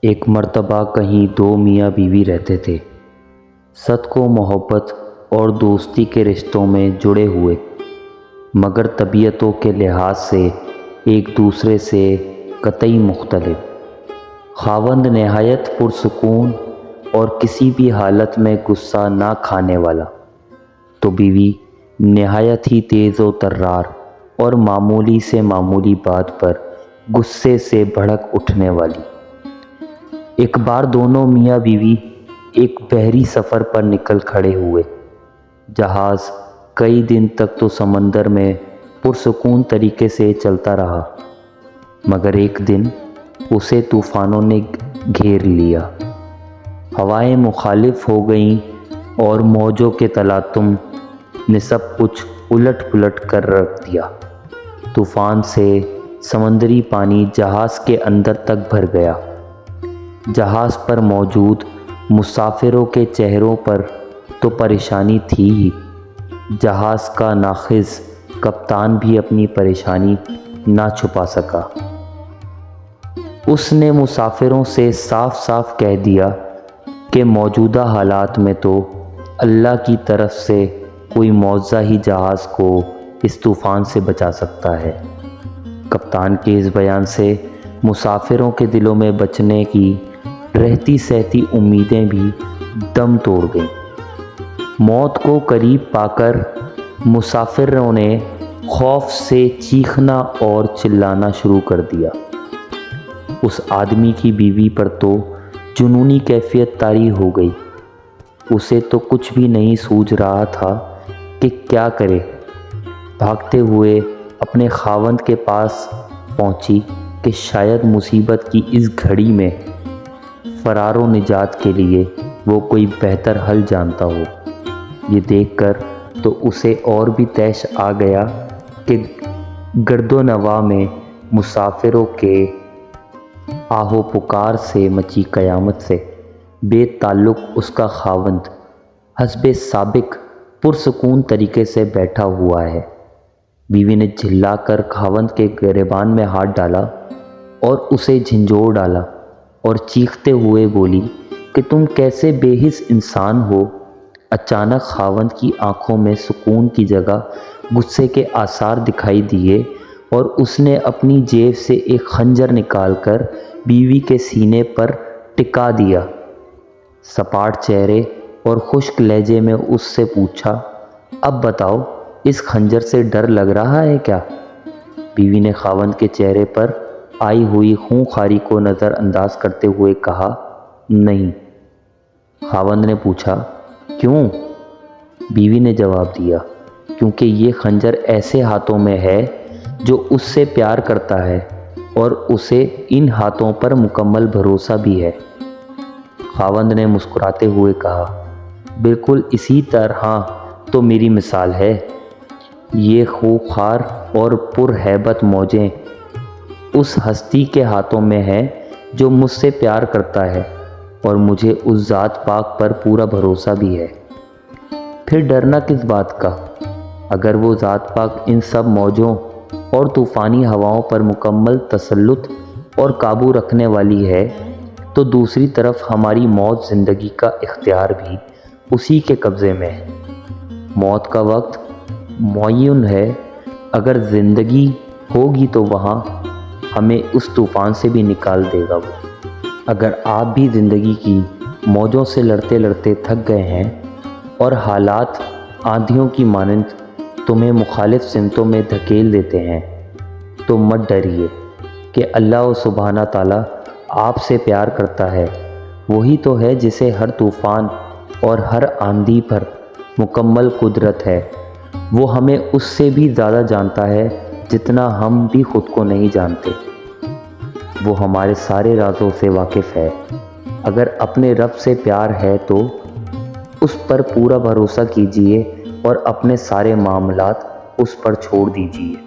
ایک مرتبہ کہیں دو میاں بیوی رہتے تھے، صد کو محبت اور دوستی کے رشتوں میں جڑے ہوئے، مگر طبیعتوں کے لحاظ سے ایک دوسرے سے قطعی مختلف۔ خاوند نہایت پرسکون اور کسی بھی حالت میں غصہ نہ کھانے والا، تو بیوی نہایت ہی تیز و طرار اور معمولی سے معمولی بات پر غصے سے بھڑک اٹھنے والی۔ ایک بار دونوں میاں بیوی ایک بحری سفر پر نکل کھڑے ہوئے۔ جہاز کئی دن تک تو سمندر میں پرسکون طریقے سے چلتا رہا، مگر ایک دن اسے طوفانوں نے گھیر لیا۔ ہوائیں مخالف ہو گئیں اور موجوں کے تلاطم نے سب کچھ الٹ پلٹ کر رکھ دیا۔ طوفان سے سمندری پانی جہاز کے اندر تک بھر گیا۔ جہاز پر موجود مسافروں کے چہروں پر تو پریشانی تھی ہی، جہاز کا ناخز کپتان بھی اپنی پریشانی نہ چھپا سکا۔ اس نے مسافروں سے صاف صاف کہہ دیا کہ موجودہ حالات میں تو اللہ کی طرف سے کوئی معجزہ ہی جہاز کو اس طوفان سے بچا سکتا ہے۔ کپتان کے اس بیان سے مسافروں کے دلوں میں بچنے کی رہتی سہتی امیدیں بھی دم توڑ گئیں۔ موت کو قریب پا کر مسافروں نے خوف سے چیخنا اور چلانا شروع کر دیا۔ اس آدمی کی بیوی پر تو جنونی کیفیت طاری ہو گئی۔ اسے تو کچھ بھی نہیں سوجھ رہا تھا کہ کیا کرے۔ بھاگتے ہوئے اپنے خاوند کے پاس پہنچی کہ شاید مصیبت کی اس گھڑی میں فرار و نجات کے لیے وہ کوئی بہتر حل جانتا ہو۔ یہ دیکھ کر تو اسے اور بھی طیش آ گیا کہ گرد و نواح میں مسافروں کے آہ و پکار سے مچی قیامت سے بے تعلق اس کا خاوند حسب سابق پرسکون طریقے سے بیٹھا ہوا ہے۔ بیوی نے جھلا کر خاوند کے گریبان میں ہاتھ ڈالا اور اسے جھنجھوڑ ڈالا اور چیختے ہوئے بولی کہ تم کیسے بے حس انسان ہو۔ اچانک خاوند کی آنکھوں میں سکون کی جگہ غصے کے آثار دکھائی دیے اور اس نے اپنی جیب سے ایک خنجر نکال کر بیوی کے سینے پر ٹکا دیا۔ سپاٹ چہرے اور خشک لہجے میں اس سے پوچھا، اب بتاؤ اس خنجر سے ڈر لگ رہا ہے کیا؟ بیوی نے خاوند کے چہرے پر آئی ہوئی خونخواری کو نظر انداز کرتے ہوئے کہا، نہیں۔ خاوند نے پوچھا، کیوں؟ بیوی نے جواب دیا، کیونکہ یہ خنجر ایسے ہاتھوں میں ہے جو اس سے پیار کرتا ہے اور اسے ان ہاتھوں پر مکمل بھروسہ بھی ہے۔ خاوند نے مسکراتے ہوئے کہا، بالکل اسی طرح تو میری مثال ہے۔ یہ خوخار اور پر ہیبت موجیں اس ہستی کے ہاتھوں میں ہیں جو مجھ سے پیار کرتا ہے اور مجھے اس ذات پاک پر پورا بھروسہ بھی ہے۔ پھر ڈرنا کس بات کا؟ اگر وہ ذات پاک ان سب موجوں اور طوفانی ہواؤں پر مکمل تسلط اور قابو رکھنے والی ہے تو دوسری طرف ہماری موت زندگی کا اختیار بھی اسی کے قبضے میں ہے۔ موت کا وقت معین ہے، اگر زندگی ہوگی تو وہاں ہمیں اس طوفان سے بھی نکال دے گا وہ۔ اگر آپ بھی زندگی کی موجوں سے لڑتے لڑتے تھک گئے ہیں اور حالات آندھیوں کی مانند تمہیں مخالف سمتوں میں دھکیل دیتے ہیں تو مت ڈریے کہ اللہ سبحانہ تعالیٰ آپ سے پیار کرتا ہے۔ وہی تو ہے جسے ہر طوفان اور ہر آندھی پر مکمل قدرت ہے۔ وہ ہمیں اس سے بھی زیادہ جانتا ہے جتنا ہم بھی خود کو نہیں جانتے۔ وہ ہمارے سارے رازوں سے واقف ہے۔ اگر اپنے رب سے پیار ہے تو اس پر پورا بھروسہ کیجیے اور اپنے سارے معاملات اس پر چھوڑ دیجیے۔